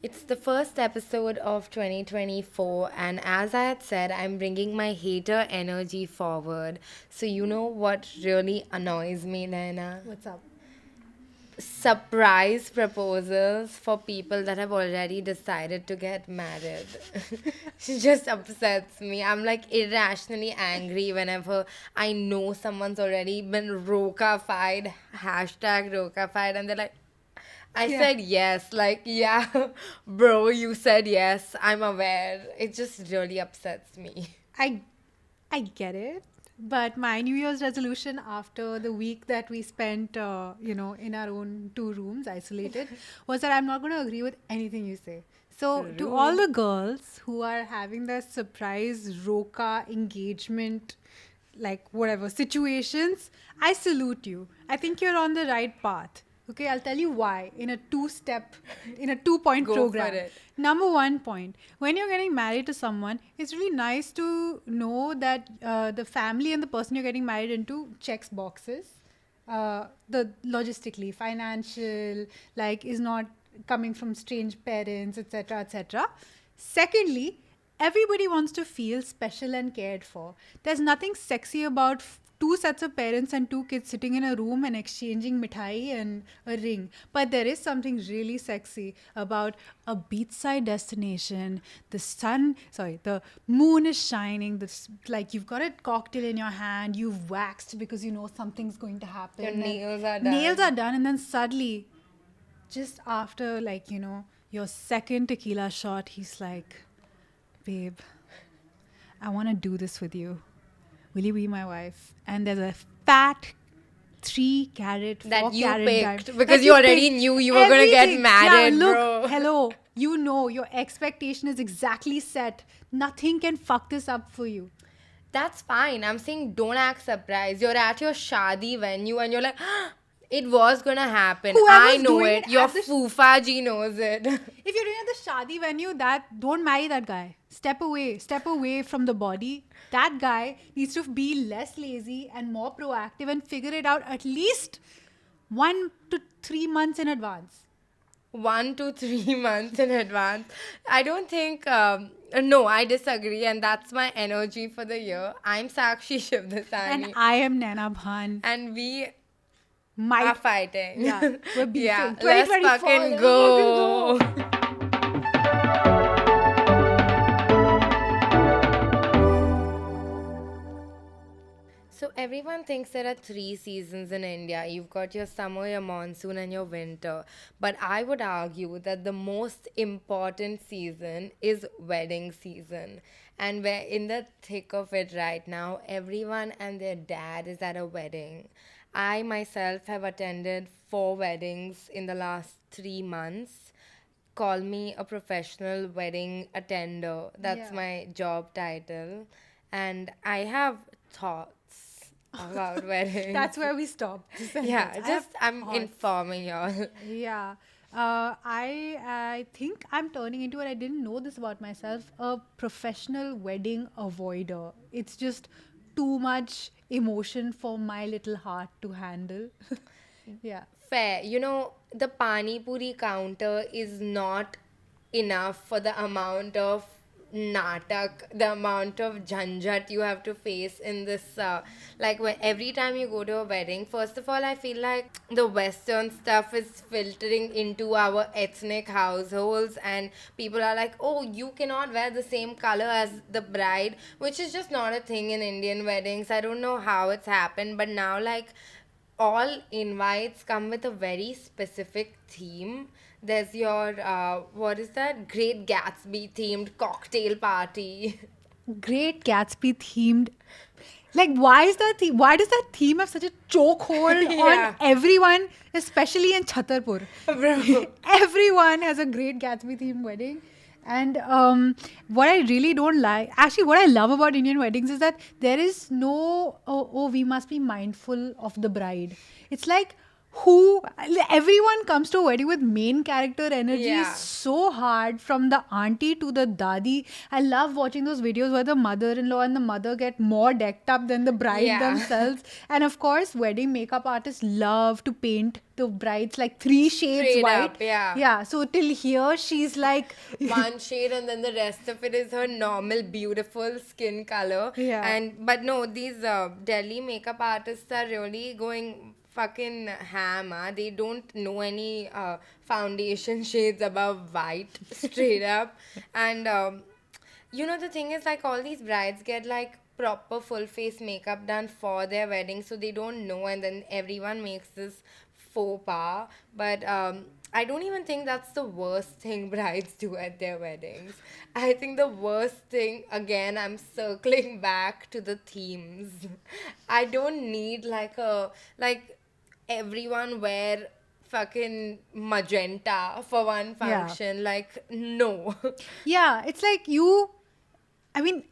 It's the first episode of 2024, and as I had said, I'm bringing my hater energy forward. So, you know what really annoys me, Naina? What's up? Surprise proposals for people that have already decided to get married. She just upsets me. I'm like irrationally angry whenever I know someone's already been roca-fied, hashtag roca-fied, and they're like, I Yeah. said yes. Like, yeah, bro, you said yes. I'm aware. It just really upsets me. I I get it, but my New Year's resolution after the week that we spent, in our own two rooms, isolated, was that I'm not going to agree with anything you say. So, to all Rude. the girls who are having the surprise roca engagement, like whatever situations, I salute you. I think you're on the right path. Okay, I'll tell you why in a 2 point Go for program. it. Number 1 point, when you're getting married to someone, it's really nice to know that the family and the person you're getting married into checks boxes. The logistically, financial, like is not coming from strange parents, etc., etc. Secondly, everybody wants to feel special and cared for. There's nothing sexy about two sets of parents and two kids sitting in a room and exchanging mithai and a ring. But there is something really sexy about a beachside destination. The moon is shining. Like you've got a cocktail in your hand. You've waxed because you know something's going to happen. Your And nails are nails done. are done, and then suddenly, just after your second tequila shot, he's like, babe, I want to do this with you. Will you be my wife? And there's a fat 3 carat, four That you carat diamond picked because that you you already picked. knew you were gonna get Everything. Yeah, married, look, bro. hello. You know your expectation is exactly set. Nothing can fuck this up for you. That's fine. I'm saying don't act surprised. You're at your shadi venue and you're like, it was gonna happen. I Whoever's know doing it it. Your at the fufa ji knows it. if you're doing at the shadi venue, that don't marry that guy. Step away from the body. That guy needs to be less lazy and more proactive and figure it out at least 1 to 3 months in advance. 1 to 3 months in advance. I don't think, no, I disagree, and that's my energy for the year. I'm Sakshi And Shivdasani, I am Naina Bhan. and we are Might, fighting. yeah, we're Yeah, beefing. let's 2024, fucking let's fucking go. go. So everyone thinks there are three seasons in India. You've got your summer, your monsoon, and your winter. But I would argue that the most important season is wedding season. And we're in the thick of it right now. Everyone and their dad is at a wedding. I myself have attended 4 weddings in the last 3 months. Call me a professional wedding attender. That's Yeah. my job title. And I have thoughts about weddings. That's where we stop the sentence. Yeah, I have just I'm thoughts. informing y'all. Yeah. I think I'm turning into, and I didn't know this about myself, a professional wedding avoider. It's just too much emotion for my little heart to handle. Yeah. Fair. You know, the Pani Puri counter is not enough for the amount of natak, the amount of jhanjat you have to face in this. Like, when, every time you go to a wedding, first of all, I feel like the Western stuff is filtering into our ethnic households, and people are like, oh, you cannot wear the same color as the bride, which is just not a thing in Indian weddings. I don't know how it's happened, but now, like, all invites come with a very specific theme. There's your what is that? Great Gatsby themed cocktail party. Great Gatsby themed. Like, why is that theme? Why does that theme have such a chokehold Yeah. on everyone, especially in Chhatarpur? Bro. Everyone has a Great Gatsby themed wedding. And what I really don't like, actually, what I love about Indian weddings is that there is no, we must be mindful of the bride. It's like, who everyone comes to a wedding with main character energy is Yeah. so hard, from the auntie to the dadi. I love watching those videos where the mother-in-law and the mother get more decked up than the bride Yeah. themselves. And of course, wedding makeup artists love to paint the brides like three shades Straight white. up, yeah. Yeah, so till here she's like One shade and then the rest of it is her normal beautiful skin color. yeah. And but no, these Delhi makeup artists are really going fucking ham. They don't know any foundation shades above white, straight up. And the thing is, like, all these brides get like proper full face makeup done for their wedding, so they don't know, and then everyone makes this faux pas. But I don't even think that's the worst thing brides do at their weddings. I think the worst thing, again, I'm circling back to the themes. I don't need like everyone wear fucking magenta for one Yeah. function. Like, no. Yeah, it's like I mean,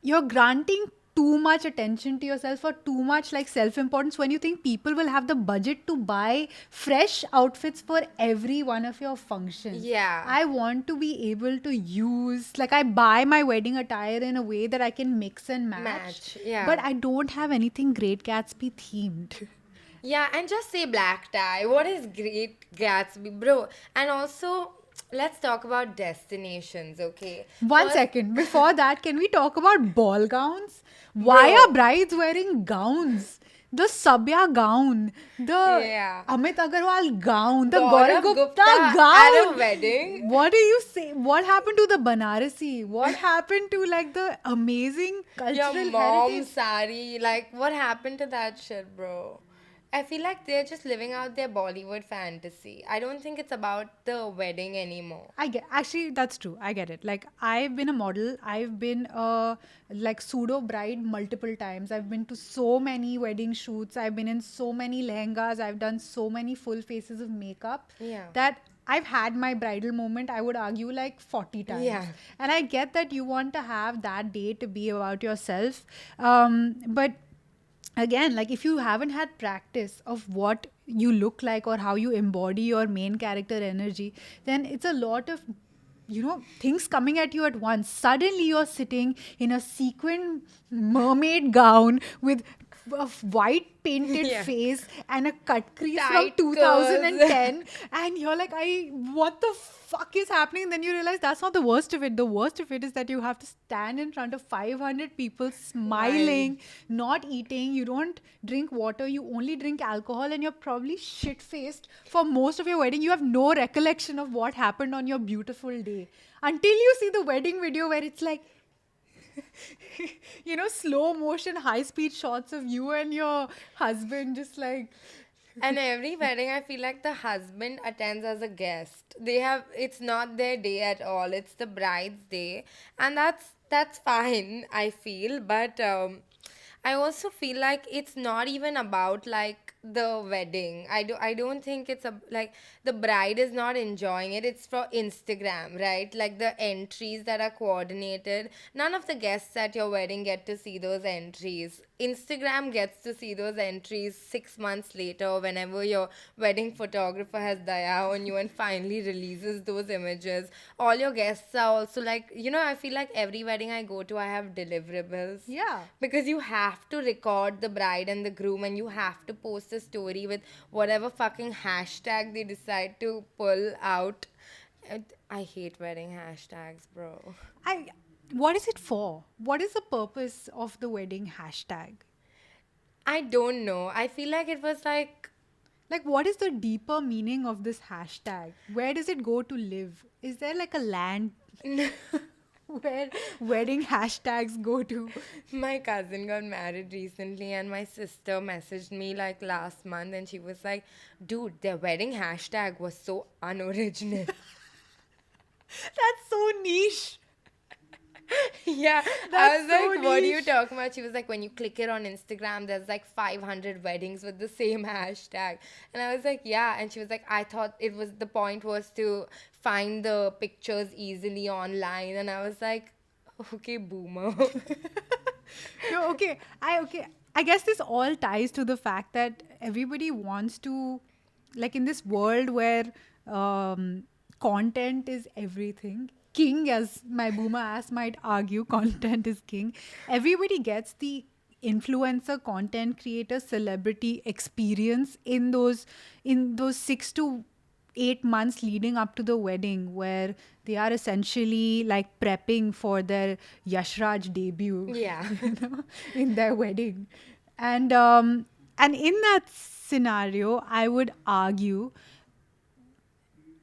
you're granting too much attention to yourself or too much like self importance when you think people will have the budget to buy fresh outfits for every one of your functions. Yeah. I want to be able to use, like, I buy my wedding attire in a way that I can mix and match, Match. Yeah. but I don't have anything Great Gatsby themed. Yeah, and just say black tie. What is Great Gatsby, bro? And also, let's talk about destinations, okay? One First, second. Before that, can we talk about ball gowns? Why are bro. brides wearing gowns? The Sabya gown, the Yeah. Amit Agarwal gown, the Gaurav Gaurav Gupta Gupta at a gown. wedding. What do you say? What happened to the Banarasi? What happened to like the amazing Your cultural mom's heritage? sari. Like, what happened to that shit, bro? I feel like they're just living out their Bollywood fantasy. I don't think it's about the wedding anymore. I get, actually, that's true. I get it. Like, I've been a model. I've been a like pseudo bride multiple times. I've been to so many wedding shoots. I've been in so many lehengas. I've done so many full faces of makeup Yeah. that I've had my bridal moment, I would argue, like 40 times. Yeah. And I get that you want to have that day to be about yourself. But again, like, if you haven't had practice of what you look like or how you embody your main character energy, then it's a lot of things coming at you at once. Suddenly you're sitting in a sequin mermaid gown with a white painted Yeah. face and a cut crease from Tight curls. 2010, and you're like, I what the fuck is happening? Then you realize that's not the worst of it. The worst of it is that you have to stand in front of 500 people smiling, not eating. You don't drink water, you only drink alcohol, and you're probably shit faced for most of your wedding. You have no recollection of what happened on your beautiful day until you see the wedding video where it's like slow motion, high speed shots of you and your husband just like. And every wedding, I feel like the husband attends as a guest. It's not their day at all. It's the bride's day, and that's fine. I feel, but I also feel like it's not even about like the wedding. I don't think it's like the bride is not enjoying it. It's for Instagram, right? Like the entries that are coordinated. None of the guests at your wedding get to see those entries. Instagram gets to see those entries 6 months later, whenever your wedding photographer has Daya on you and finally releases those images. All your guests are also like, I feel like every wedding I go to, I have deliverables. Yeah. Because you have to record the bride and the groom, and you have to post a story with whatever fucking hashtag they decide to pull out. I hate wedding hashtags, bro. I What is it for? What is the purpose of the wedding hashtag? I don't know. I feel like it was like. Like, what is the deeper meaning of this hashtag? Where does it go to live? Is there like a land where wedding hashtags go to? My cousin got married recently, and my sister messaged me like last month, and she was like, dude, their wedding hashtag was so unoriginal. That's so niche. Yeah, I That's was so like, what are you niche. talking about? She was like, when you click it on Instagram, there's like 500 weddings with the same hashtag. And I was like, yeah. And she was like, I thought the point was to find the pictures easily online. And I was like, okay, boomer. No, okay. I guess this all ties to the fact that everybody wants to like in this world where content is everything, king, as my boomer ass might argue, content is king. Everybody gets the influencer, content creator, celebrity experience in those 6 to 8 months leading up to the wedding, where they are essentially like prepping for their Yashraj debut, Yeah. in their wedding. And in that scenario, I would argue,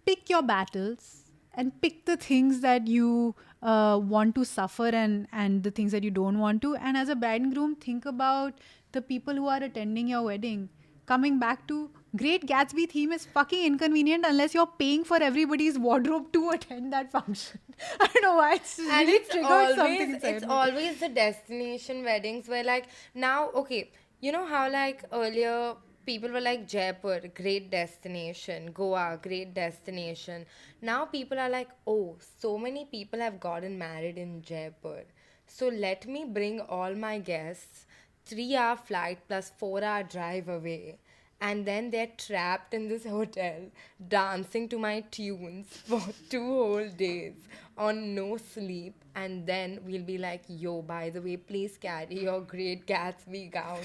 pick your battles and pick the things that you want to suffer, and the things that you don't want to. And as a bride and groom, think about the people who are attending your wedding. Coming back to Great Gatsby theme is fucking inconvenient unless you're paying for everybody's wardrobe to attend that function. I don't know why it's And really triggered something inside it's me. always the destination weddings where like now, okay, you know how like earlier people were like Jaipur, great destination, Goa, great destination. Now people are like, oh, so many people have gotten married in Jaipur, so let me bring all my guests, 3 hour flight plus 4 hour drive away, and then they're trapped in this hotel dancing to my tunes for 2 whole days on no sleep. And then we'll be like, yo, by the way, please carry your Great Gatsby gown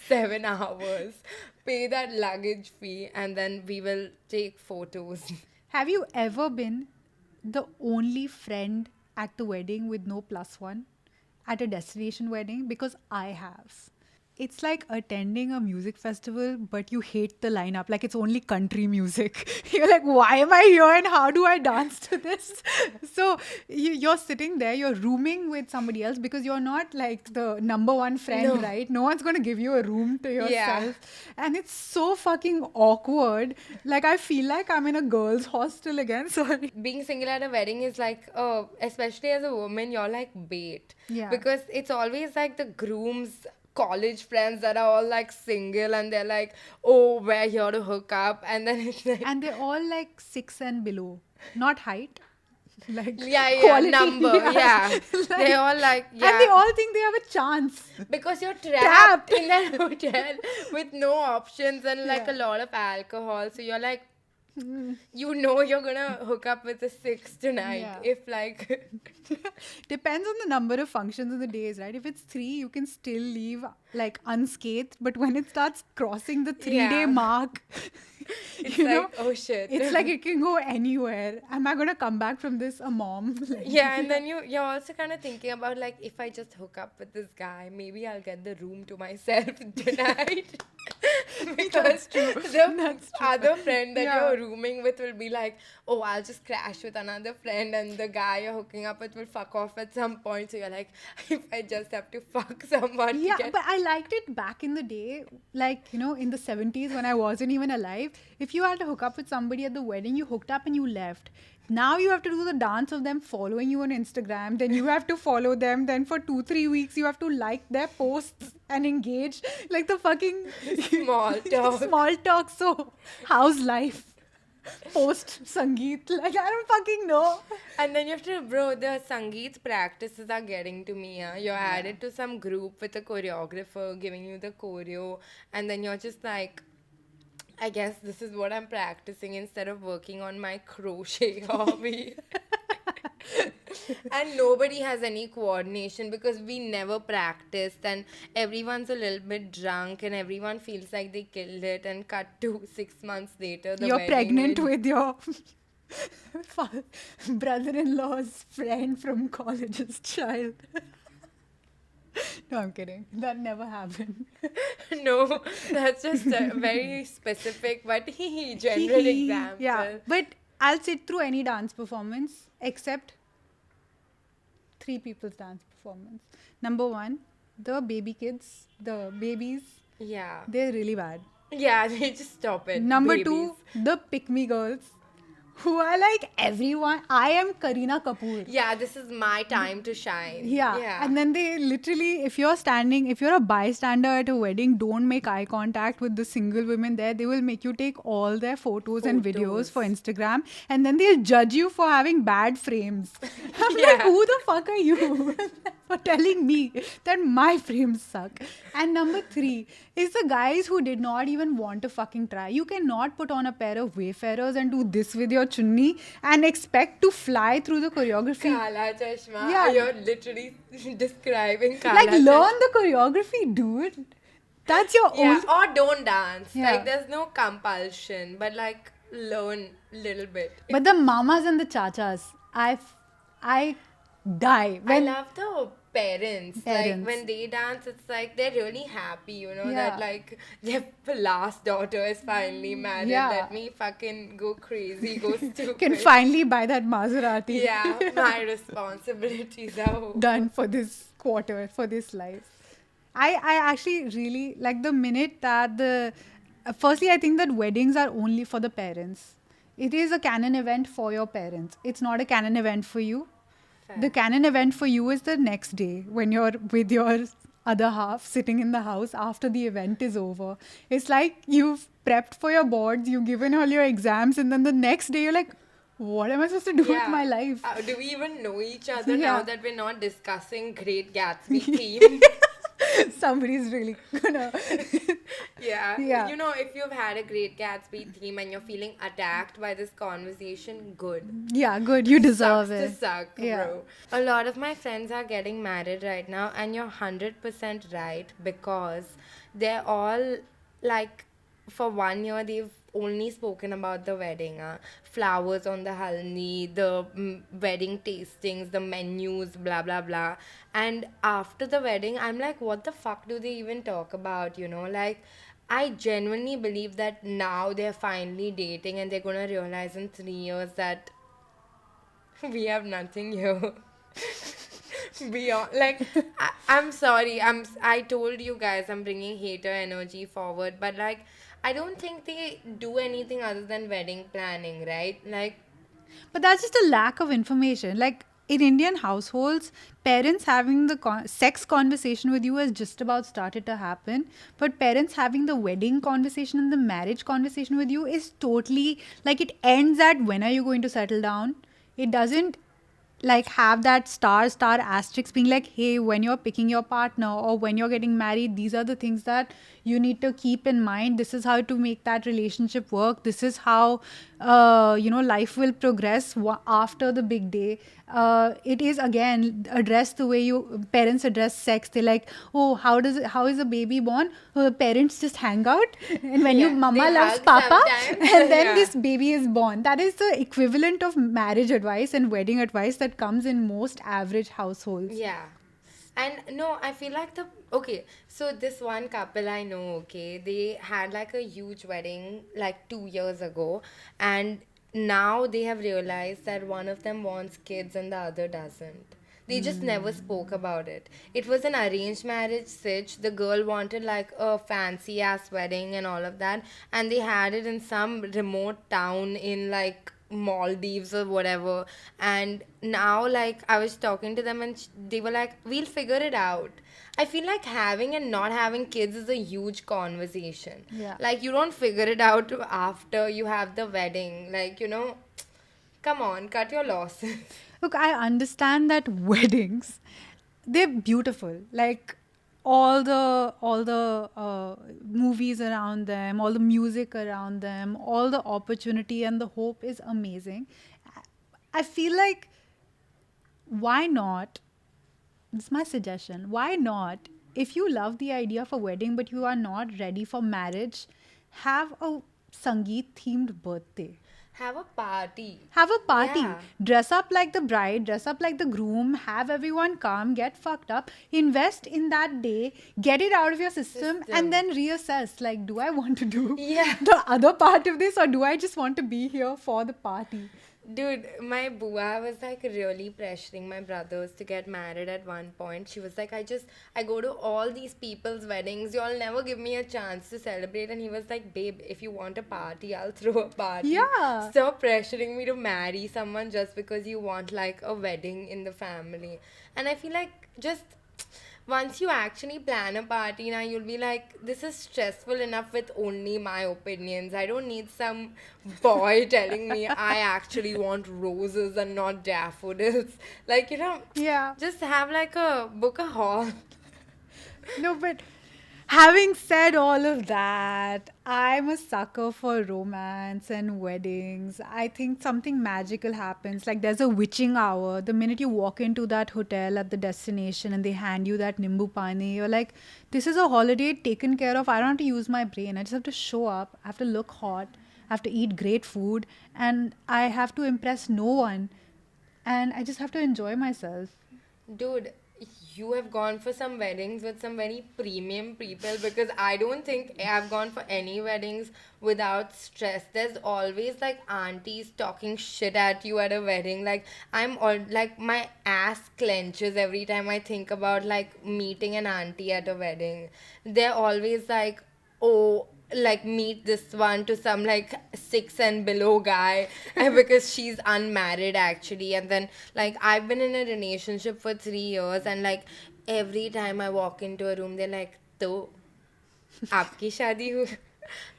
7 hours, pay that luggage fee, and then we will take photos. Have you ever been the only friend at the wedding with no plus one at a destination wedding? Because I have. It's like attending a music festival, but you hate the lineup. Like it's only country music. You're like, why am I here and how do I dance to this? So you're sitting there, you're rooming with somebody else because you're not like the number one friend, No. right? No one's going to give you a room to yourself. Yeah. And it's so fucking awkward. Like I feel like I'm in a girls' hostel again. Sorry. Being single at a wedding is like, especially as a woman, you're like bait. Yeah. Because it's always like the groom's college friends that are all like single and they're like, oh, we're here to hook up. And then it's like, And they're all like 6 and below, not height. Like yeah, quality, number, yeah. They're all like, yeah. And they all think they have a chance. Because you're Trapped. trapped in that hotel with no options and like Yeah. a lot of alcohol. So you're like, you know you're gonna hook up with a 6 tonight. Yeah. If like Depends on the number of functions in the days, right? If it's 3, you can still leave like unscathed. But when it starts crossing the 3-day Yeah. mark, it's you like, know, oh shit. it's like it can go anywhere. Am I gonna come back from this a mom? Like, Yeah, and then you're also kind of thinking about like, if I just hook up with this guy, maybe I'll get the room to myself tonight. Because the other friend that Yeah. you're rooming with will be like, oh, I'll just crash with another friend, and the guy you're hooking up with will fuck off at some point. So you're like, if I just have to fuck someone Yeah, to get but I liked it back in the day, like, you know, in the 70s when I wasn't even alive. If you had to hook up with somebody at the wedding, you hooked up and you left. Now you have to do the dance of them following you on Instagram. Then you have to follow them. Then for 2-3 weeks, you have to like their posts and engage. Like the fucking small talk. small talk. So, how's life? Post Sangeet. Like, I don't fucking know. And then you have to, bro, the Sangeet practices are getting to me. You're added to some group with a choreographer giving you the choreo, and then you're just like, I guess this is what I'm practicing instead of working on my crochet hobby. And nobody has any coordination because we never practiced, and everyone's a little bit drunk and everyone feels like they killed it, and cut to 6 months later the You're wedding pregnant with your brother-in-law's friend from college's child. No, I'm kidding. That never happened. No, that's just a very specific but general example. Yeah, but I'll sit through any dance performance except 3 people's dance performance. Number 1, the baby kids, the babies, Yeah. they're really bad. Yeah, they just stop it. Number babies. 2, the pick-me girls, who are like everyone. I am Kareena Kapoor. Yeah, this is my time to shine. Yeah. And then they literally, if you're a bystander at a wedding, don't make eye contact with the single women there. They will make you take all their photos and videos for Instagram, and then they'll judge you for having bad frames. I'm like, Yeah. who the fuck are you? for telling me that my frames suck. And number three is the guys who did not even want to fucking try. You cannot put on a pair of Wayfarers and do this with your chunni and expect to fly through the choreography. Kala Chashma. Yeah. You're literally describing Kala Like, Chashma. learn the choreography, dude. That's your Yeah, own. or don't dance. Yeah. Like, there's no compulsion, but like, learn little bit. But the mamas and the chachas, I die I when love the parents. Like, Parents. when they dance, it's like they're really happy, you know, Yeah. that like their last daughter is finally married. Yeah. Let me fucking go crazy, go stupid. can finally buy that Maserati. Yeah, my responsibilities are over. Done for this quarter, for this life. I actually really like the minute that firstly, I think that weddings are only for the parents. It is a canon event for your parents. It's not a canon event for you. Fair. The canon event for you is the next day when you're with your other half sitting in the house after the event is over. It's like you've prepped for your boards, you've given all your exams, and then the next day you're like, what am I supposed to do with my life? Do we even know each other Yeah. now that we're not discussing Great Gatsby theme? Somebody's really gonna. Yeah. Yeah. You know, if you've had a Great Gatsby theme and you're feeling attacked by this conversation, good. Yeah, good. You deserve Sucks it. to suck, Yeah. bro. A lot of my friends are getting married right now, and you're 100% right, because they're all like, for 1 year, they've only spoken about the wedding. Flowers on the haldi, the wedding tastings, the menus, blah, blah, blah. And after the wedding, I'm like, what the fuck do they even talk about, you know? Like, I genuinely believe that now they're finally dating and they're gonna realize in 3 years that we have nothing here. Beyond, like, I'm sorry, I told you guys I'm bringing hater energy forward, but like, I don't think they do anything other than wedding planning, right? Like, But that's just a lack of information. Like in Indian households, parents having the sex conversation with you has just about started to happen. But parents having the wedding conversation and the marriage conversation with you is totally like it ends at when are you going to settle down? It doesn't like have that star asterisk being like, hey, when you're picking your partner or when you're getting married, these are the things that you need to keep in mind. This is how to make that relationship work. This is how life will progress after the big day. It is again addressed the way you parents address sex. They're like, oh, how is a baby born? Parents just hang out, and when Yeah, you mama they loves hug papa, sometimes. and then Yeah. this baby is born. That is the equivalent of marriage advice and wedding advice that comes in most average households. yeah. And no, I feel like okay, so this one couple I know, okay, they had like a huge wedding like 2 years ago, and now they have realized that one of them wants kids and the other doesn't. They just never spoke about it. It was an arranged marriage sitch. The girl wanted like a fancy ass wedding and all of that, and they had it in some remote town in like Maldives or whatever. And now, like, I was talking to them and they were like, we'll figure it out. I feel like having and not having kids is a huge conversation. Yeah. Like, you don't figure it out after you have the wedding. Like, you know, come on, cut your losses. Look, I understand that weddings, they're beautiful. Like all the movies around them, all the music around them, all the opportunity and the hope is amazing. I feel like why not? This is my suggestion. Why not? If you love the idea of a wedding but you are not ready for marriage, have a Sangeet themed birthday. Have a party. Have a party. Yeah. Dress up like the bride, dress up like the groom, have everyone come, get fucked up, invest in that day, get it out of your system, and then reassess. Like, do I want to do Yeah. the other part of this or do I just want to be here for the party? Dude, my bua was like really pressuring my brothers to get married at one point. She was like, I go to all these people's weddings. Y'all never give me a chance to celebrate. And he was like, babe, if you want a party, I'll throw a party. Yeah. Stop pressuring me to marry someone just because you want like a wedding in the family. And I feel like just once you actually plan a party now, you'll be like, this is stressful enough with only my opinions. I don't need some boy telling me I actually want roses and not daffodils. Like, Yeah. just have like a book a hall. No, but having said all of that, I'm a sucker for romance and weddings. I think something magical happens. Like there's a witching hour. The minute you walk into that hotel at the destination and they hand you that nimbu pani, you're like, this is a holiday taken care of. I don't have to use my brain. I just have to show up. I have to look hot. I have to eat great food. And I have to impress no one. And I just have to enjoy myself. Dude, you have gone for some weddings with some very premium people, because I don't think I've gone for any weddings without stress. There's always like aunties talking shit at you at a wedding. Like I'm all like my ass clenches every time I think about like meeting an auntie at a wedding. They're always like, oh, like meet this one to some like six and below guy because she's unmarried actually. And then like I've been in a relationship for 3 years, and like every time I walk into a room, they're like, to aapki shadi hu?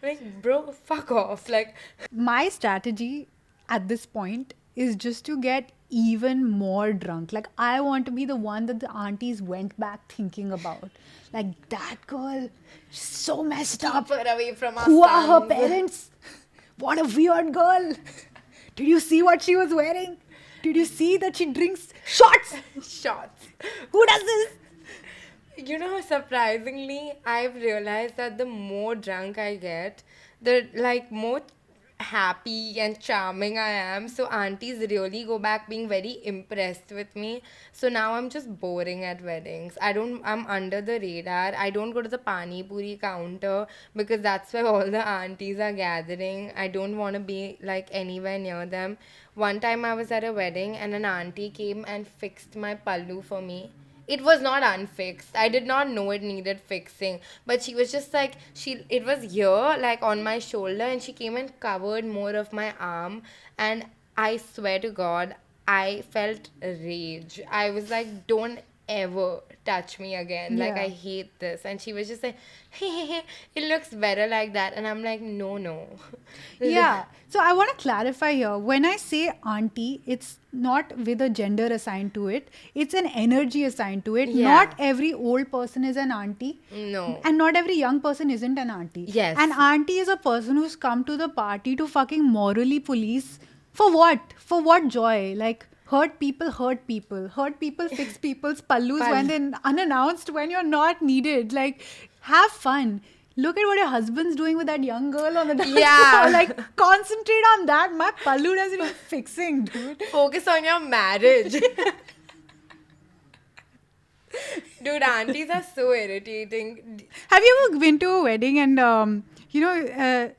Like, bro, fuck off. Like, My strategy at this point is just to get even more drunk. Like, I want to be the one that the aunties went back thinking about. Like, that girl, she's so messed keep up. her away from our Who are her sons. parents? What a weird girl. Did you see what she was wearing? Did you see that she drinks shots? Shots. Who does this? Surprisingly, I've realized that the more drunk I get, the like more happy and charming I am. So aunties really go back being very impressed with me. So now I'm just boring at weddings. I'm under the radar. I don't go to the pani puri counter because that's where all the aunties are gathering. I don't want to be like anywhere near them. One time I was at a wedding and an auntie came and fixed my pallu for me. It was not unfixed. I did not know it needed fixing. But she was just like, it was here, like on my shoulder, and she came and covered more of my arm. And I swear to God, I felt rage. I was like, don't ever touch me again. Like, I Yeah. hate this. And she was just like, hey, it looks better like that. And I'm like, no, no. Yeah. So I want to clarify here. When I say auntie, it's not with a gender assigned to it. It's an energy assigned to it. Yeah. Not every old person is an auntie. No. And not every young person isn't an auntie. Yes. An auntie is a person who's come to the party to fucking morally police. For what? For what joy? Like, hurt people hurt people. Hurt people fix people's pallus when they're unannounced, when you're not needed. Like, have fun. Look at what your husband's doing with that young girl on the dance Yeah. floor. Like, concentrate on that. My pallu doesn't need fixing, dude. Focus on your marriage. Dude, aunties are so irritating. Have you ever been to a wedding and,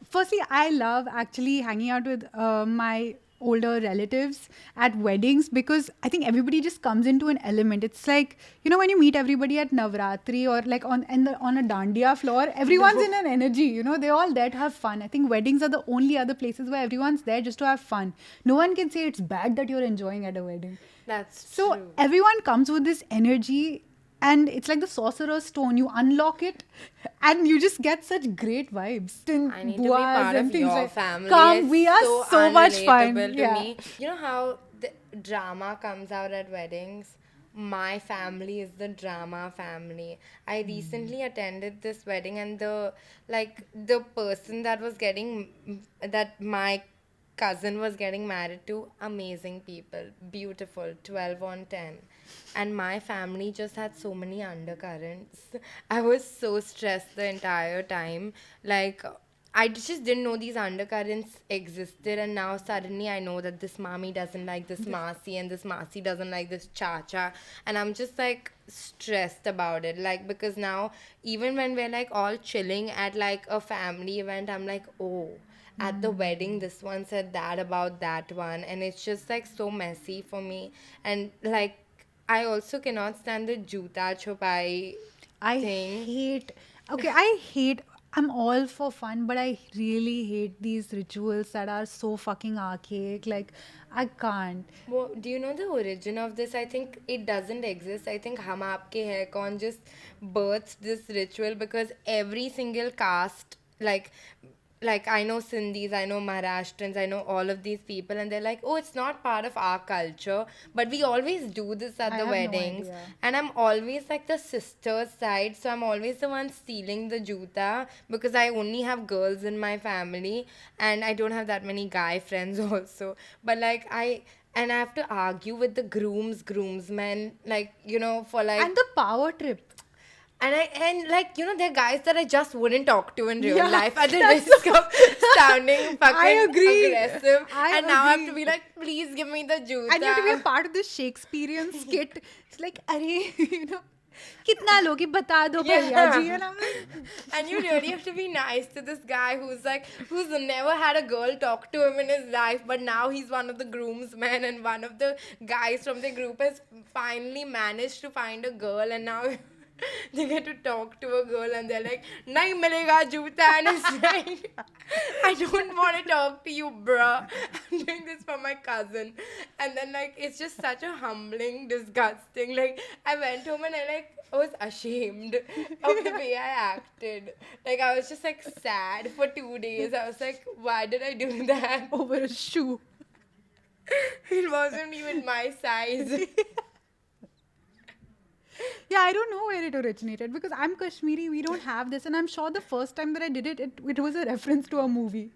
firstly, I love actually hanging out with my older relatives at weddings because I think everybody just comes into an element. It's like, when you meet everybody at Navratri or like on a dandiya floor, everyone's in an energy, they're all there to have fun. I think weddings are the only other places where everyone's there just to have fun. No one can say it's bad that you're enjoying at a wedding. That's So true. everyone comes with this energy, and it's like the sorcerer's stone. You unlock it, and you just get such great vibes. I need to be part of your family. Come, It's we are so much fun. unrelatable to Yeah. me. You know how the drama comes out at weddings? My family is the drama family. I recently attended this wedding, and the person that my cousin was getting married to, amazing people, beautiful, 12 on 10. And my family just had so many undercurrents. I was so stressed the entire time. Like, I just didn't know these undercurrents existed, and now suddenly I know that this mommy doesn't like this Masi, and this Masi doesn't like this Chacha, and I'm just like stressed about it. Like, because now, even when we're like all chilling at like a family event, I'm like, oh, at the wedding this one said that about that one, and it's just like so messy for me. And like I also cannot stand the juta chopai I thing. hate. Okay, I hate. I'm all for fun, but I really hate these rituals that are so fucking archaic. Like, I can't. Well, do you know the origin of this? I think it doesn't exist. I think Hum Aapke Hai Kaun just birthed this ritual because every single caste, like I know Sindhis, I know Maharashtrians, I know all of these people, and they're like, oh, it's not part of our culture, but we always do this at I the have no weddings, idea. and I'm always like the sister's side, so I'm always the one stealing the juta because I only have girls in my family, and I don't have that many guy friends also, but like I have to argue with the groomsmen, like, for like, And the power trip. and like, there are guys that I just wouldn't talk to in real Yeah, life at the that's risk so. of sounding I fucking agree. aggressive. I And now I have to agree. be like, please give me the And you have to be a juta. part of this Shakespearean skit. It's like, अरे, you know, कितना लोगे बता दो भैया जी. Yeah. And I'm like, And you really have to be nice to this guy who's never had a girl talk to him in his life, but now he's one of the groomsmen, and one of the guys from the group has finally managed to find a girl, and now they get to talk to a girl, and they're like, nahi milega juta, and it's like, I don't want to talk to you, bruh. I'm doing this for my cousin. And then, like, it's just such a humbling, disgusting. Like, I went home and I was ashamed of the way I acted. Like, I was just like sad for 2 days. I was like, why did I do that? over a shoe. It wasn't even my size. Yeah, I don't know where it originated because I'm Kashmiri. We don't have this, and I'm sure the first time that I did it, it was a reference to a movie.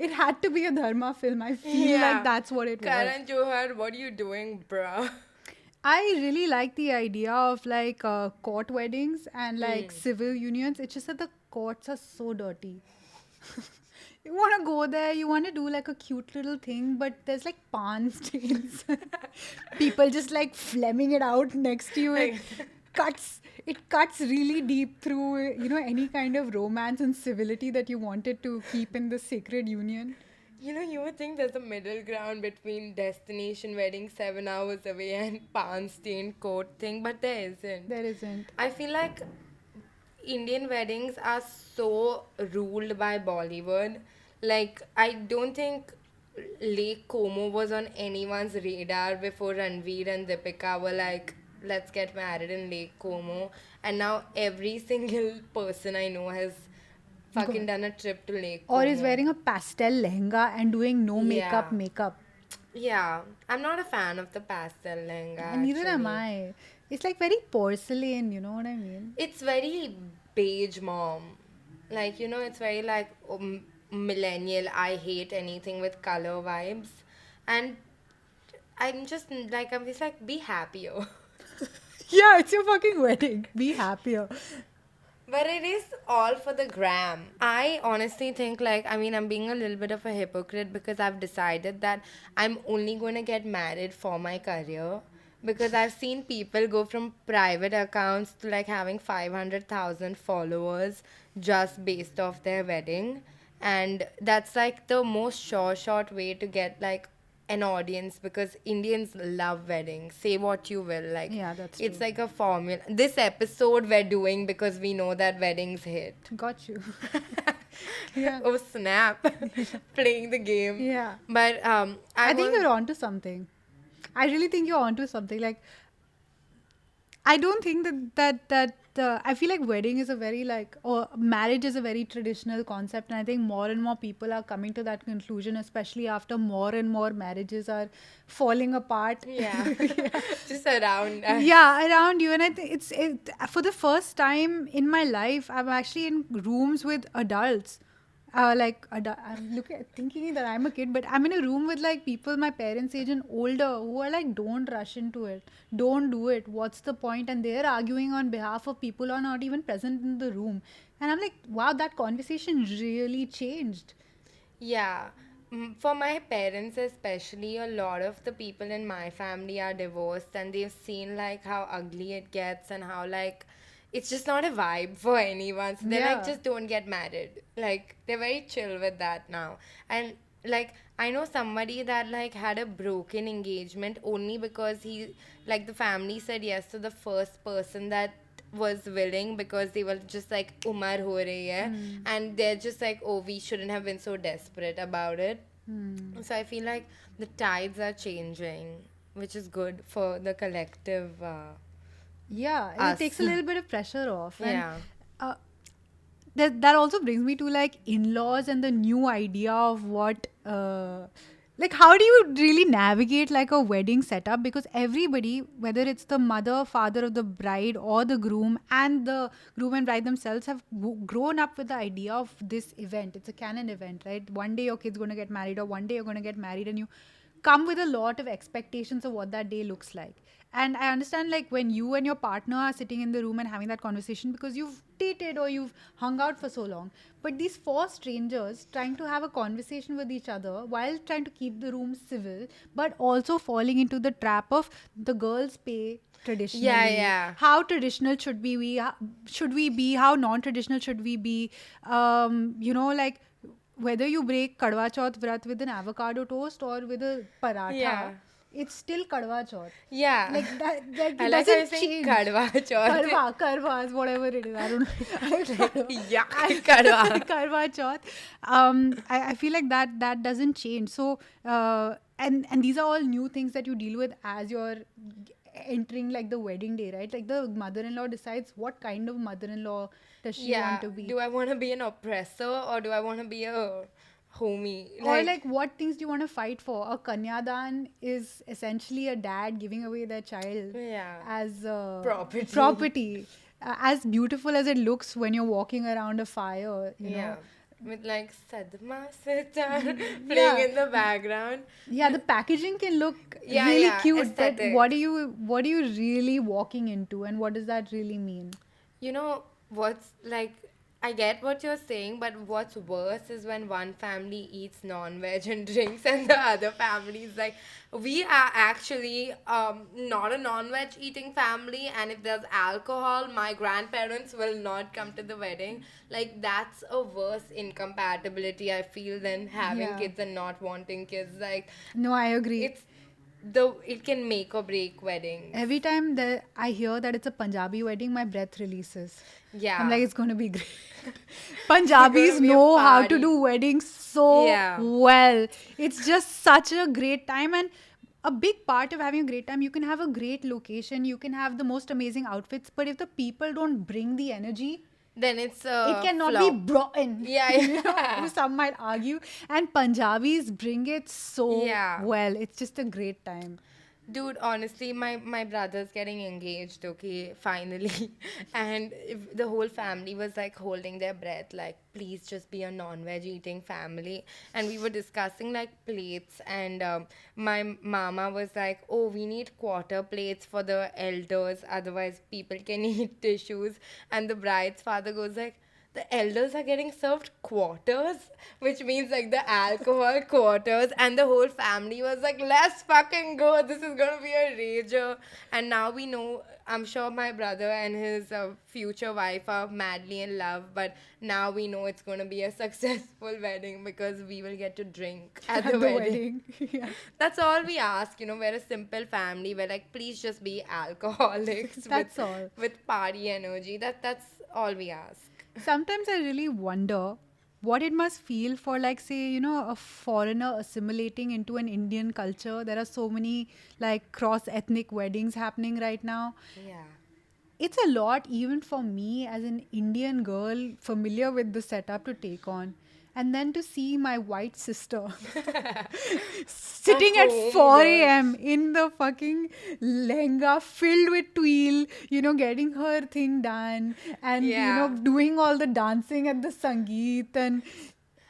It had to be a Dharma film. I feel like that's what it was. Karan Johar, what are you doing, bruh? I really like the idea of like court weddings and like civil unions. It's just that the courts are so dirty. You want to go there, you want to do like a cute little thing, but there's like pan stains. People just like flemming it out next to you. Cuts. It cuts really deep through, any kind of romance and civility that you wanted to keep in the sacred union. You would think there's a middle ground between destination wedding 7 hours away and pan stained coat thing, but there isn't. There isn't. I feel like Indian weddings are so ruled by Bollywood. Like, I don't think Lake Como was on anyone's radar before Ranveer and Deepika were like, let's get married in Lake Como. And now every single person I know has fucking done a trip to Lake Como. Or is wearing a pastel lehenga and doing no Yeah. makeup. Yeah, I'm not a fan of the pastel lehenga. And neither am actually. I. It's like very porcelain, you know what I mean? It's very beige mom. Like, it's very like millennial. I hate anything with color vibes. And I'm just like, be happier. Yeah, it's your fucking wedding. Be happier. But it is all for the gram. I honestly think, like, I mean, I'm being a little bit of a hypocrite because I've decided that I'm only going to get married for my career. Because I've seen people go from private accounts to like having 500,000 followers just based off their wedding. And that's like the most short way to get like an audience because Indians love weddings. Say what you will. Like, Yeah, that's it's true. like a formula. This episode we're doing because we know that weddings hit. Got you. Yeah. Oh, snap. Playing the game. Yeah. But I think you're onto something. I really think you're onto something. Like, I don't think that I feel like wedding is a very like or marriage is a very traditional concept, and I think more and more people are coming to that conclusion, especially after more and more marriages are falling apart. Yeah. Just around us. Yeah, around you, and I think for the first time in my life, I'm actually in rooms with adults. I'm thinking that I'm a kid, but I'm in a room with like people my parents' age and older who are like, don't rush into it, don't do it. What's the point? And they're arguing on behalf of people who are not even present in the room. And I'm like, wow, that conversation really changed. Yeah. For my parents especially, a lot of the people in my family are divorced and they've seen like how ugly it gets and how like it's just not a vibe for anyone. So they're like, Yeah. just don't get married. Like, they're very chill with that now. And like, I know somebody that like had a broken engagement only because the family said yes to the first person that was willing because they were just like umar ho rahi hai, and they're just like, oh, we shouldn't have been so desperate about it. So I feel like the tides are changing, which is good for the collective Yeah, it us. takes a little bit of pressure off. And Yeah. uh, that also brings me to like in-laws and the new idea of what like how do you really navigate like a wedding setup, because everybody, whether it's the mother father of the bride or the groom and the groom and bride themselves, have grown up with the idea of this event. It's a canon event, right? One day your kid's going to get married, or one day you're going to get married, and you come with a lot of expectations of what that day looks like. And I understand, like, when you and your partner are sitting in the room and having that conversation because you've dated or you've hung out for so long. But these four strangers trying to have a conversation with each other while trying to keep the room civil, but also falling into the trap of the girls pay Yeah, traditionally, yeah. how traditional should we be, how non-traditional should we be, like whether you break Kadwa Chauth Vrat with an avocado toast or with a paratha, Yeah. it's still Kadwa Chauth. Yeah. Like that I it like how you're doesn't saying change. Kadwa Chauth. Karwas, whatever it is. I don't know. Yuck, Kadwa. Karwa Chauth. I feel like that doesn't change. So, and these are all new things that you deal with as you're entering like the wedding day, right? Like the mother-in-law decides what kind of mother-in-law does she want Yeah. to be. Do I want to be an oppressor or do I want to be a homie? Or like what things do you want to fight for? A kanyadan is essentially a dad giving away their child yeah. as Property. property. As beautiful as it looks when you're walking around a fire, Yeah. With like Sadma Sitar playing Yeah. in the background. Yeah, the packaging can look Yeah, really yeah. cute, but Aesthetic. what are you really walking into, and what does that really mean? You know, what's like, I get what you're saying, but what's worse is when one family eats non veg and drinks, and the other family is like, we are actually not a non veg eating family, and if there's alcohol, my grandparents will not come to the wedding. Like, that's a worse incompatibility, I feel, than having Yeah. kids and not wanting kids. Like, No, I agree. it's it can make or break weddings. Every time that I hear that it's a Punjabi wedding, my breath releases. I'm Yeah. like, it's going to be great. Gonna Punjabis be a know how to party. do weddings so Yeah. well. It's just such a great time. And a big part of having a great time, you can have a great location, you can have the most amazing outfits, but if the people don't bring the energy, Then it's it a cannot be flop. brought in. Yeah, yeah. Some might argue. And Punjabis bring it so Yeah. well. It's just a great time. Dude, honestly, my brother's getting engaged, okay, finally. And if the whole family was like holding their breath, like, please just be a non-veg eating family. And we were discussing like plates, and my mama was like, oh, we need quarter plates for the elders, otherwise people can eat tissues. And the bride's father goes like, the elders are getting served quarters, which means like the alcohol quarters, and the whole family was like, let's fucking go, this is gonna be a rager. And now we know, I'm sure my brother and his future wife are madly in love, but now we know it's gonna be a successful wedding because we will get to drink at the At the wedding. wedding. Yeah. That's all we ask, we're a simple family. We're like, please just be alcoholics That's all. with party energy. That's all we ask. Sometimes I really wonder what it must feel for, like, say, a foreigner assimilating into an Indian culture. There are so many like cross ethnic weddings happening right now. Yeah. It's a lot even for me as an Indian girl familiar with the setup to take on. And then to see my white sister sitting at home 4 girl. a.m. in the fucking lehenga filled with twill, getting her thing done, and, Yeah. doing all the dancing at the Sangeet. And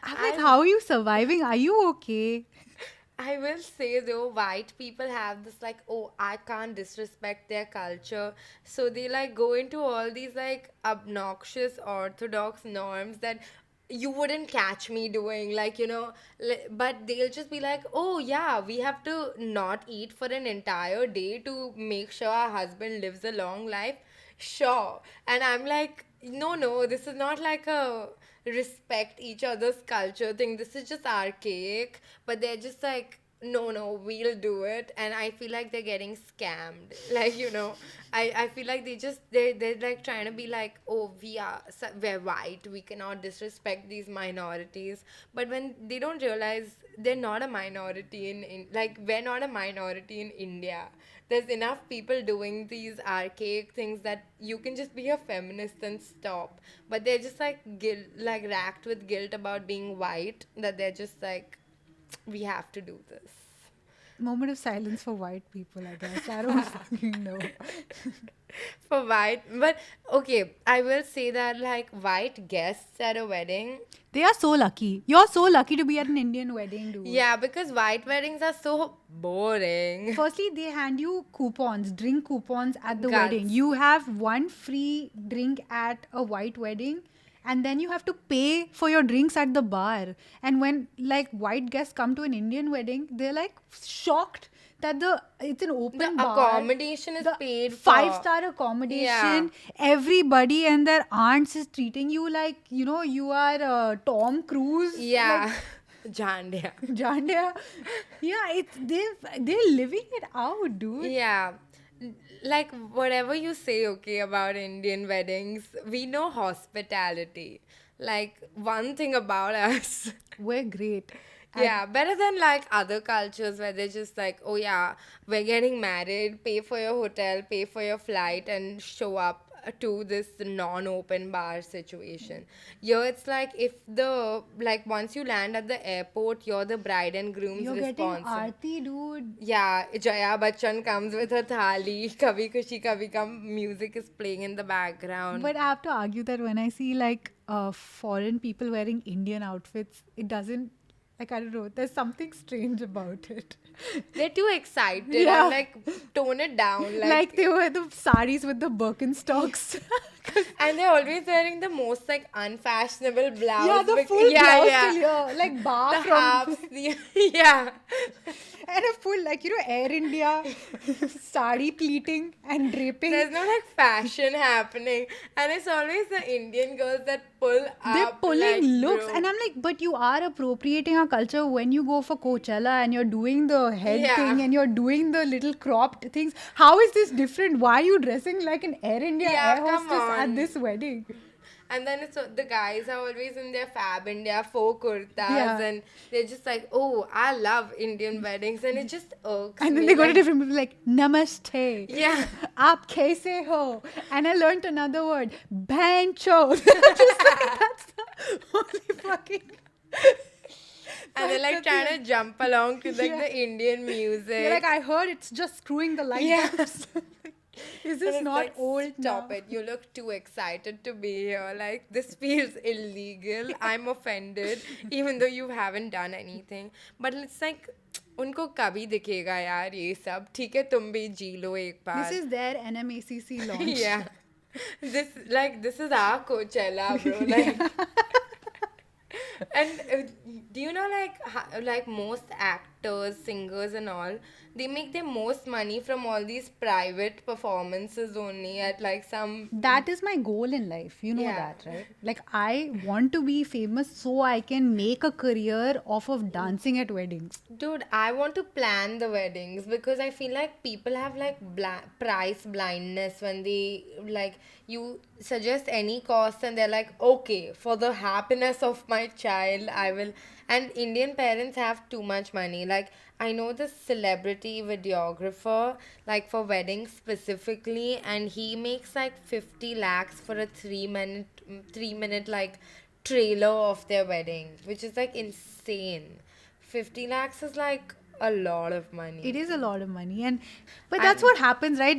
I'm like, I how are you surviving? Are you okay? I will say though, white people have this like, oh, I can't disrespect their culture. So they like go into all these like obnoxious orthodox norms that you wouldn't catch me doing. Like, but they'll just be like, oh, yeah, we have to not eat for an entire day to make sure our husband lives a long life. Sure. And I'm like, no, no, this is not like a respect each other's culture thing. This is just archaic. But they're just like, no, we'll do it. And I feel like they're getting scammed. Like, I feel like they're like trying to be like, oh, we're white, we cannot disrespect these minorities. But when they don't realize they're not a minority like, we're not a minority in India. There's enough people doing these archaic things that you can just be a feminist and stop. But they're just like like racked with guilt about being white, that they're just like, we have to do this. Moment of silence for white people, I guess. I don't fucking know. For white, but okay, I will say that like white guests at a wedding, They are so lucky. You're so lucky to be at an Indian wedding, dude. yeah, because white weddings are so boring. Firstly, they hand you coupons, drink coupons at the Guts. wedding. You have one free drink at a white wedding, and then you have to pay for your drinks at the bar. And when like white guests come to an Indian wedding, they're like shocked that it's an open The bar. accommodation is The paid for. 5-star accommodation. Yeah. Everybody and their aunts is treating you like you are Tom Cruise. Yeah. Jandia. Jandia. Yeah, they're living it out, dude. Yeah. Like, whatever you say, okay, about Indian weddings, we know hospitality. Like, one thing about us. We're great. Yeah, better than like other cultures where they're just like, oh yeah, we're getting married, pay for your hotel, pay for your flight, and show up to this non-open bar situation. Here it's like, once you land at the airport, you're the bride and groom's You're getting responsible. aarti, dude. Yeah, Jaya Bachchan comes with her thali, Kabhi Khushi Kabhi Gum music is playing in the background. But I have to argue that when I see like foreign people wearing Indian outfits, it doesn't, like, I don't know, there's something strange about it. They're too excited. Yeah. I'm like, tone it down. Like they wear the saris with the Birkenstocks. And they're always wearing the most like unfashionable blouse. Yeah, the bec- full yeah, blouse yeah. till here, like bar The from, halves, yeah. and a full like Air India sari pleating and draping. There's no like fashion happening, and it's always the Indian girls that pull up. They're pulling like, looks, bro. and I'm like, but you are appropriating our culture when you go for Coachella and you're doing the head Yeah. thing and you're doing the little cropped things. How is this different? Why are you dressing like an Air India Yeah, air come hostess on. at this wedding? And then the guys are always in their Fab India faux kurtas, Yeah. and they're just like, oh, I love Indian weddings, and it just irks And then me. they go to like, different people like, Namaste. Yeah. Aap kaise ho? And I learned another word, Bhancho. Just like, that's the only fucking. And they're like That's the trying to jump along to like Yeah. the Indian music. You're like, I heard it's just screwing the light Yeah. bulbs. Is And this it's not like, old Stop now? it. You look too excited to be here. Like, this feels illegal. I'm offended, even though you haven't done anything. But it's like, उनको कभी दिखेगा यार ये सब. ठीक है, तुम भी जी लो एक बार. This is their NMACC launch. Yeah. This is our Coachella, bro. Like, and do you know like most actors, singers, and all, they make their most money from all these private performances only at like some. That is my goal in life. You know Yeah. that, right? Like, I want to be famous so I can make a career off of dancing at weddings. Dude, I want to plan the weddings because I feel like people have like price blindness when they like you suggest any cost and they're like, okay, for the happiness of my child, I will. And Indian parents have too much money. Like, I know this celebrity videographer, like for weddings specifically, and he makes like 50 lakhs for a 3 minute like trailer of their wedding, which is like insane. 50 lakhs is like a lot of money. It is a lot of money, but that's what happens, right?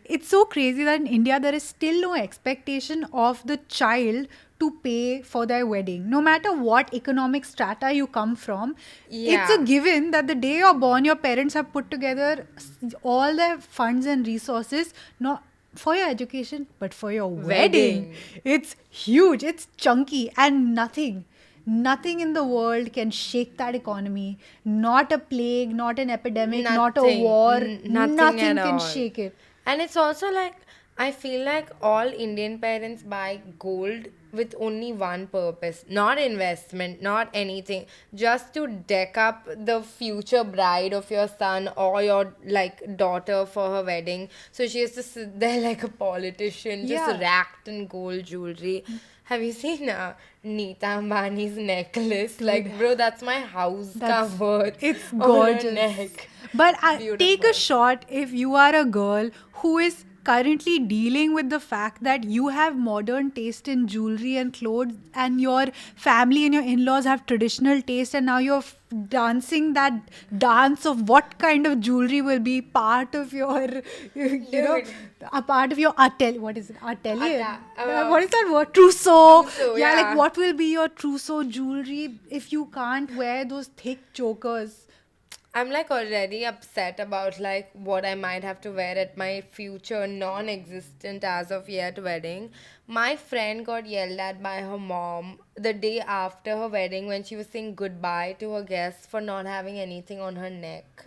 It's so crazy that in India there is still no expectation of the child to pay for their wedding, no matter what economic strata you come from. Yeah. It's a given that the day you're born, your parents have put together all their funds and resources, not for your education, but for your wedding. It's huge, it's chunky, and nothing in the world can shake that economy. Not a plague, not an epidemic, not a Nothing. war. Nothing at can all. shake it. And it's also like, I feel like all Indian parents buy gold with only one purpose, not investment, not anything, just to deck up the future bride of your son or your like daughter for her wedding. So she has to sit there like a politician, just Yeah. racked in gold jewelry. Have you seen Neeta Ambani's necklace? Dude, Like, bro, that's my house that's covered it's on her gorgeous. neck. But take a Beautiful. shot if you are a girl who is currently dealing with the fact that you have modern taste in jewelry and clothes, and your family and your in-laws have traditional taste, and now you're dancing that dance of what kind of jewelry will be part of your, you know, Dude. a part of your atelier. What is it? Atelier? What is that word? Trousseau. Trousseau, Yeah, like yeah. what will be your trousseau jewelry if you can't wear those thick chokers? I'm like already upset about like what I might have to wear at my future non-existent as of yet wedding. My friend got yelled at by her mom the day after her wedding when she was saying goodbye to her guests for not having anything on her neck.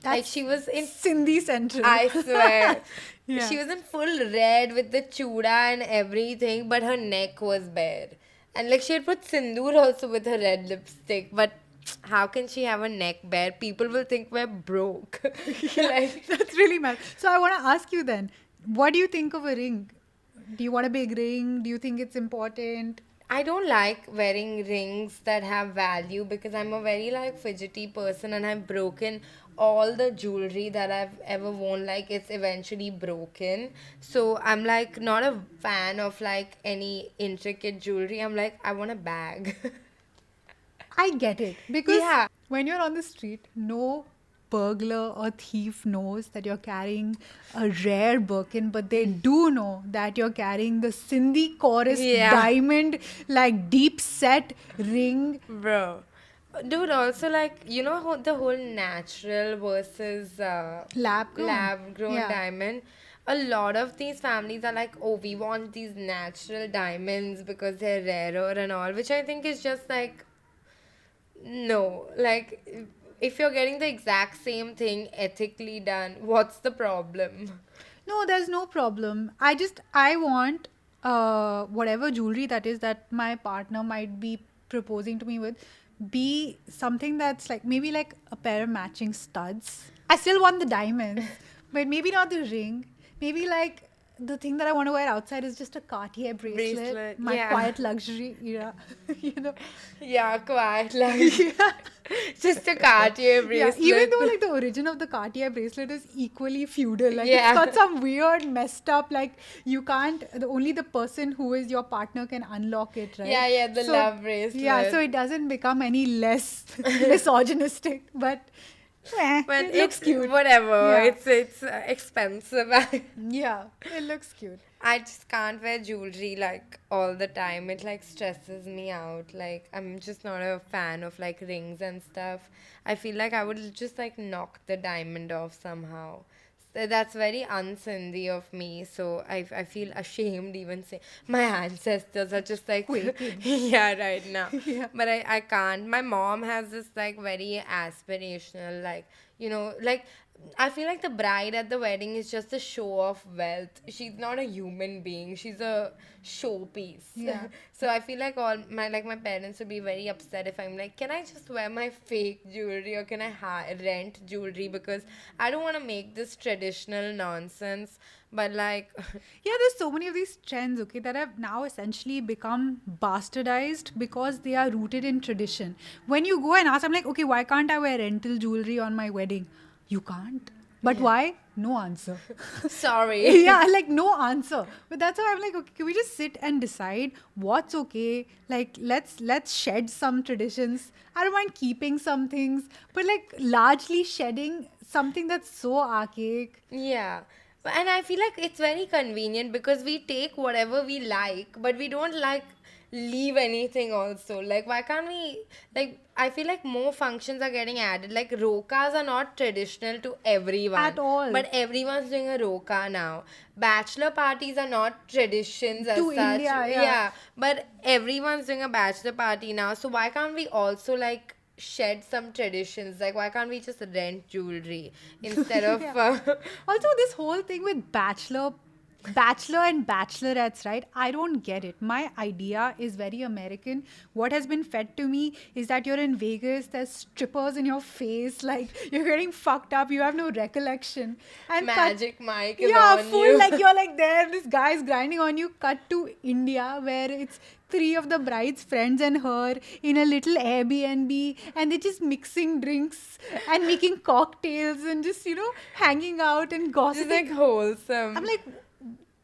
Like That's she was in, Sindhi Central. I swear, Yeah. she was in full red with the chuda and everything, but her neck was bare. And like she had put sindoor also with her red lipstick, but how can she have a neck bare? People will think we're broke. Like, That's really mad. So I want to ask you then, what do you think of a ring? Do you want a big ring? Do you think it's important? I don't like wearing rings that have value because I'm a very like fidgety person and I've broken all the jewelry that I've ever worn. Like it's eventually broken. So I'm like not a fan of like any intricate jewelry. I'm like, I want a bag. I get it because Yeah. when you're on the street, no burglar or thief knows that you're carrying a rare Birkin, but they do know that you're carrying the Sindhi chorus Yeah. diamond, like deep set ring. Bro. Dude, also like, you know the whole natural versus Lab grown. lab grown Yeah. diamond? A lot of these families are like, oh, we want these natural diamonds because they're rarer and all, which I think is just like, no. Like, if you're getting the exact same thing ethically done, what's the problem? No, there's no problem. I want whatever jewelry that is that my partner might be proposing to me with be something that's like maybe like a pair of matching studs. I still want the diamonds, but maybe not the ring. Maybe like the thing that I want to wear outside is just a Cartier bracelet. Bracelet, My yeah. quiet luxury era, you know. Yeah, quite. Like, just a Cartier Yeah, bracelet. even though like the origin of the Cartier bracelet is equally feudal, like Yeah. it's got some weird messed up like you can't only the person who is your partner can unlock it, right? Yeah, yeah, the love bracelet. Yeah, so it doesn't become any less misogynistic, but But it looks it's cute. whatever. Yeah. It's expensive. Yeah, it looks cute. I just can't wear jewelry like all the time. It like stresses me out. Like I'm just not a fan of like rings and stuff. I feel like I would just like knock the diamond off somehow. So that's very unsindhi of me. So I feel ashamed even say my ancestors are just like Quaking. yeah right now. Yeah. But I can't. My mom has this like very aspirational like like I feel like the bride at the wedding is just a show of wealth. She's not a human being. She's a showpiece. Yeah. So I feel like my parents would be very upset if I'm like, can I just wear my fake jewelry or can I rent jewelry because I don't want to make this traditional nonsense. But like, Yeah, there's so many of these trends, okay, that have now essentially become bastardized because they are rooted in tradition. When you go and ask, I'm like, okay, why can't I wear rental jewelry on my wedding? You can't. But why? No answer. sorry. Yeah, like no answer. But that's why I'm like, okay, can we just sit and decide what's okay? Like let's shed some traditions. I don't mind keeping some things, but like largely shedding something that's so archaic. Yeah. And I feel like it's very convenient because we take whatever we like, but we don't like leave anything also. Like, why can't we? Like, I feel like more functions are getting added. Like, rokas are not traditional to everyone. At all. But everyone's doing a roka now. Bachelor parties are not traditions as To such. India, yeah. But everyone's doing a bachelor party now. So, why can't we also, like, shed some traditions? Like, why can't we just rent jewelry instead of Yeah. Also, this whole thing with bachelor bachelor and bachelorettes, right? I don't get it. My idea is very American. What has been fed to me is that you're in Vegas, there's strippers in your face, like you're getting fucked up, you have no recollection. And cut, Magic Mike is yeah, on full, you. like you're like there, this guy's grinding on you. Cut to India, where it's three of the bride's friends and her in a little Airbnb, and they're just mixing drinks and making cocktails and just, hanging out and Just like gossiping. I'm wholesome. like,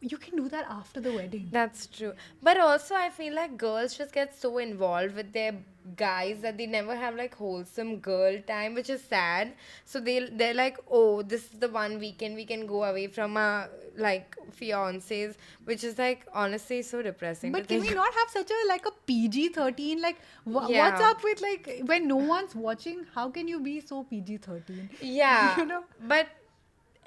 you can do that after the wedding. That's true. But also, I feel like girls just get so involved with their guys that they never have like wholesome girl time, which is sad. So they're like, oh, this is the one weekend we can go away from our like fiancés, which is like honestly so depressing to But can we think. not have such a like a PG-13? Like, what's Yeah. up with like when no one's watching? How can you be so PG-13? Yeah, You know. but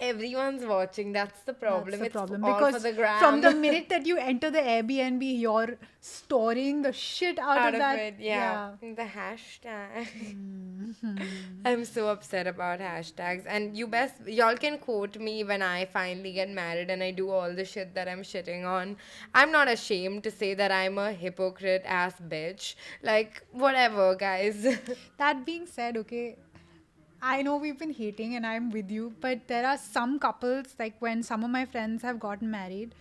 everyone's watching. That's the That's problem. the It's problem all for because the from the gram. minute that you enter the Airbnb, you're storing the shit out Out of of that. it, yeah. The hashtag. Mhm. I'm so upset about hashtags. And y'all can quote me when I finally get married and I do all the shit that I'm shitting on. I'm not ashamed to say that I'm a hypocrite ass bitch. Like, whatever, guys. That being said, okay, I know we've been hating and I'm with you, but there are some couples, like when some of my friends have gotten married,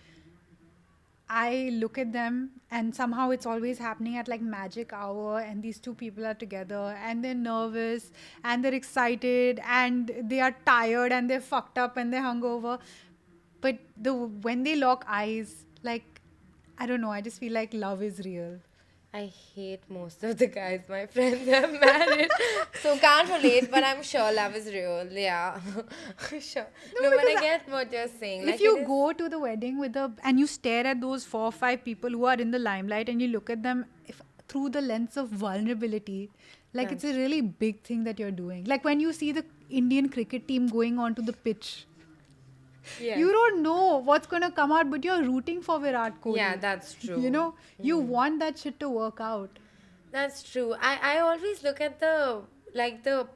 I look at them and somehow it's always happening at like magic hour and these two people are together and they're nervous and they're excited and they are tired and they're fucked up and they're hungover. But when they lock eyes, like I don't know, I just feel like love is real. I hate most of the guys my friends have married. So can't relate, but I'm sure love is real. Yeah. Sure. No, No, but I because get what you're saying. if Like it you is. go to the wedding with the and you stare at those 4 or 5 people who are in the limelight and you look at them through the lens of vulnerability, like it's a That's really big thing that you're doing. Like when you see the Indian cricket team going onto the pitch, yes. you don't know what's going to come out, but you're rooting for Virat Yeah, Kohli. that's You true. know, you want that shit to work out. That's true. I always look at the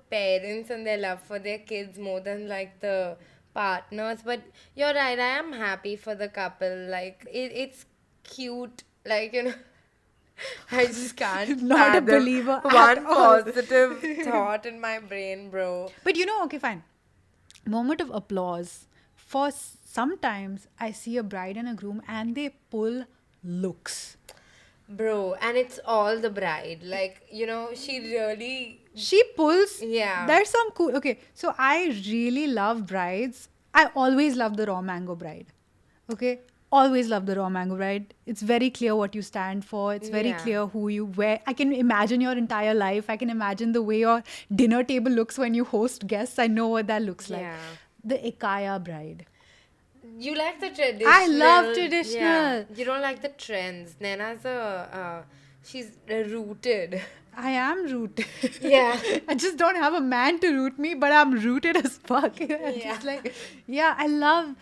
parents and their love for their kids more than like the partners. But you're right, I am happy for the couple. Like it's cute. Like, I just can't Not a fathom believer at one all. positive thought in my brain, bro. But okay, fine. Moment of applause. For sometimes I see a bride and a groom and they pull looks. Bro, and it's all the bride. Like, she really, She pulls. yeah. There's some cool. Okay, so I really love brides. I always love the raw mango bride. Okay, always love the raw mango bride. It's very clear what you stand for. It's very Yeah. clear who you wear. I can imagine your entire life. I can imagine the way your dinner table looks when you host guests. I know what that looks like. Yeah. The Ikaya bride. You like the traditional. I love Yeah. traditional. You don't like the trends. Naina's she's rooted. I am rooted. Yeah. I just don't have a man to root me, but I'm rooted as fuck. I'm Yeah. just like, yeah, I love,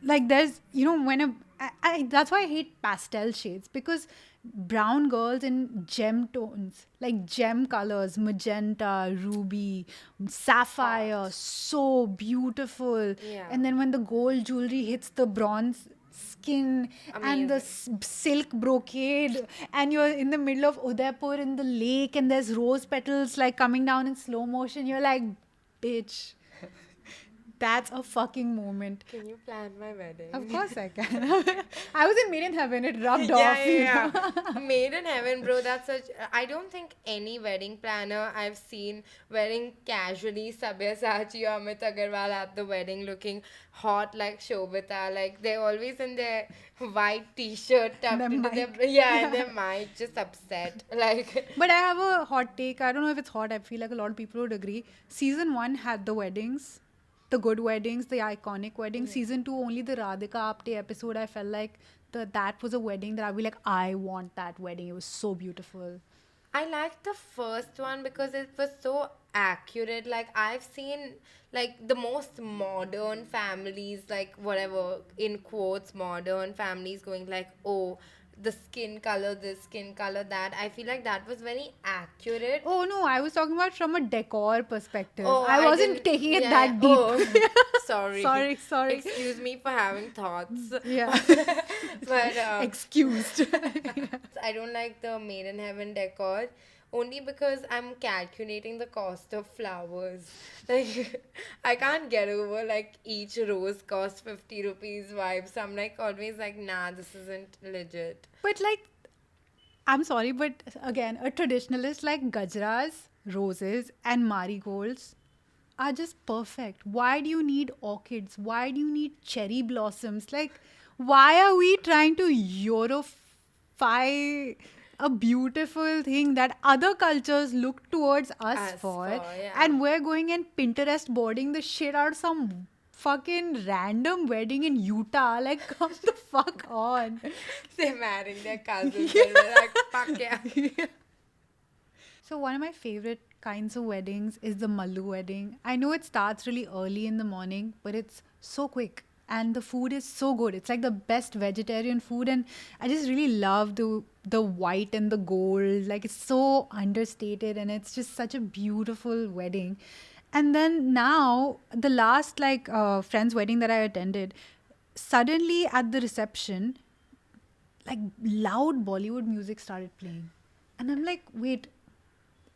like there's, that's why I hate pastel shades because brown girls in gem tones, like gem colors, magenta, ruby, sapphire, so beautiful. Yeah. And then when the gold jewelry hits the bronze skin and the Amazing. silk brocade and you're in the middle of Udaipur in the lake and there's rose petals like coming down in slow motion, you're like, bitch, that's a fucking moment. Can you plan my wedding? Of course I can. I was in Maiden Heaven, it rubbed Yeah, off, yeah, yeah. Made in heaven, bro. That's such. I don't think any wedding planner I've seen wearing casually Sabyasachi or Amit Agarwal at the wedding looking hot like Shobita. Like they're always in their white t-shirt tucked Their into their mic. and their mic just upset. Like But I have a hot take. I don't know if it's hot. I feel like a lot of people would agree. Season 1 had the weddings, the good weddings, the iconic weddings. Season 2, only the Radhika Apte episode, I felt like that was a wedding that I'd be like, I want that wedding. It was so beautiful. I liked the first one because it was so accurate. Like I've seen like the most modern families, like whatever in quotes modern families going like, oh, the skin color this, skin color that. I feel like that was very accurate. Oh no, I was talking about from a decor perspective. Oh, I I wasn't didn't. taking it Yeah, yeah. that deep. Oh, sorry. Sorry, sorry. Excuse me for having thoughts. Yeah. But Excused. I don't like the Made in Heaven decor only because I'm calculating the cost of flowers. Like, I can't get over like each rose costs 50 rupees vibes. So I'm like always like, nah, this isn't legit. But like, I'm sorry, but again, a traditionalist like gajras, roses, and marigolds are just perfect. Why do you need orchids? Why do you need cherry blossoms? Like, why are we trying to Eurofy a beautiful thing that other cultures look towards us As for? for, yeah. And we're going and Pinterest boarding the shit out of some fucking random wedding in Utah. Like, come the fuck on. They're marrying their cousins and we're like, fuck yeah. So one of my favorite kinds of weddings is the Mallu wedding. I know it starts really early in the morning, but it's so quick and the food is so good. It's like the best vegetarian food, and I just really love the white and the gold. Like, it's so understated and it's just such a beautiful wedding. And then now the last friend's wedding that I attended, suddenly at the reception, like loud Bollywood music started playing. And I'm like, wait,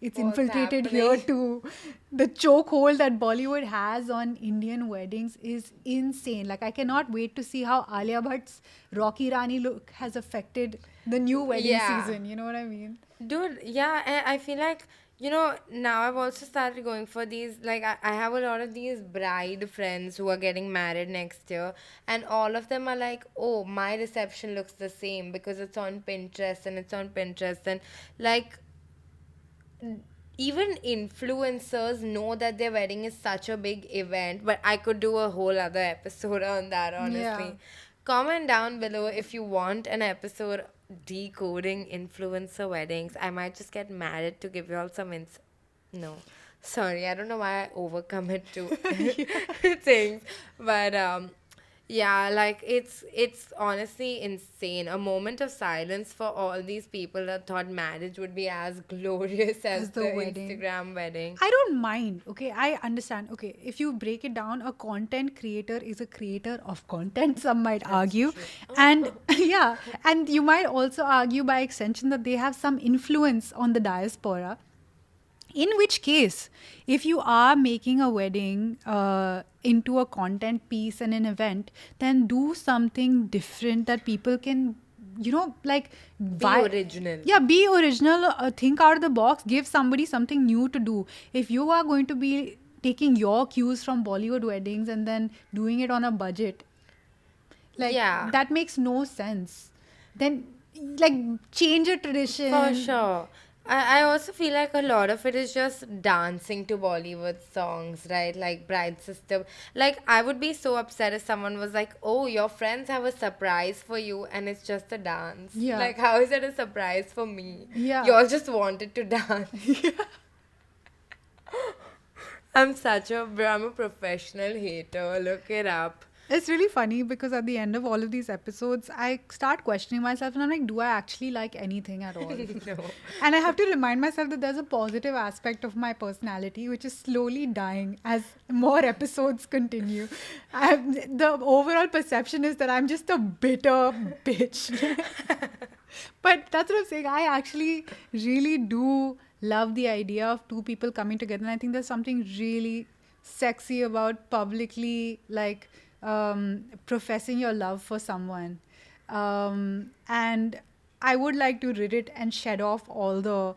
it's What's infiltrated here happening? too. The chokehold that Bollywood has on Indian weddings is insane. Like, I cannot wait to see how Alia Bhatt's Rocky Rani look has affected the new wedding Yeah. season. You know what I mean? Dude, yeah, I feel like, now I've also started going for these, like, I have a lot of these bride friends who are getting married next year, and all of them are like, oh, my reception looks the same because it's on Pinterest and it's on Pinterest. And, like, even influencers know that their wedding is such a big event, but I could do a whole other episode on that, honestly. Yeah. Comment down below if you want an episode decoding influencer weddings. I might just get married to give you all some no. Sorry, I don't know why I overcommit to things. But yeah, like it's honestly insane. A moment of silence for all these people that thought marriage would be as glorious as As the the wedding. Instagram wedding. I don't mind. Okay, I understand. Okay, if you break it down, a content creator is a creator of content, some might argue. And yeah, and you might also argue by extension that they have some influence on the diaspora. In which case, if you are making a wedding into a content piece and an event, then do something different that people can, like, Be original. Yeah, be original. Think out of the box. Give somebody something new to do. If you are going to be taking your cues from Bollywood weddings and then doing it on a budget, like, Yeah. that makes no sense. Then, like, change a tradition. For sure. I also feel like a lot of it is just dancing to Bollywood songs, right? Like Bride Sister. Like, I would be so upset if someone was like, oh, your friends have a surprise for you and it's just a dance. Yeah. Like, how is it a surprise for me? Yeah. You all just wanted to dance. I'm a professional hater. Look it up. It's really funny because at the end of all of these episodes, I start questioning myself and I'm like, do I actually like anything at all? No. And I have to remind myself that there's a positive aspect of my personality which is slowly dying as more episodes continue. The overall perception is that I'm just a bitter bitch. But that's what I'm saying. I actually really do love the idea of two people coming together. And I think there's something really sexy about publicly, like, professing your love for someone. And I would like to rid it and shed off all the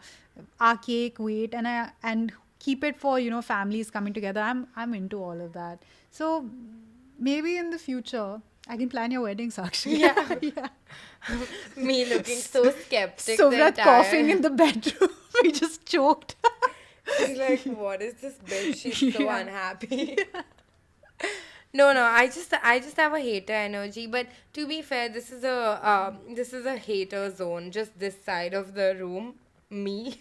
archaic weight and keep it for, families coming together. I'm into all of that. So maybe in the future I can plan your wedding, Sakshi. Yeah. Yeah. Me looking so skeptic. So the we're entire- coughing in the bedroom. We just choked. She's like, what is this bitch? She's so Yeah. unhappy. No, I just have a hater energy. But to be fair, this is a hater zone. Just this side of the room, me.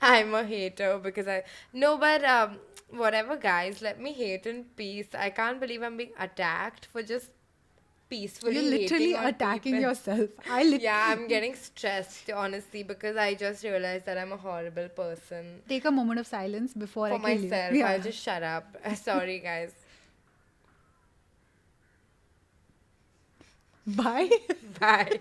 I'm a hater because but whatever, guys. Let me hate in peace. I can't believe I'm being attacked for just peacefully You're literally hating on attacking people. yourself. Yeah, I'm getting stressed, honestly, because I just realized that I'm a horrible person. Take a moment of silence before For I kill you. myself, I'll Yeah. just shut up. Sorry, guys. Bye. Bye.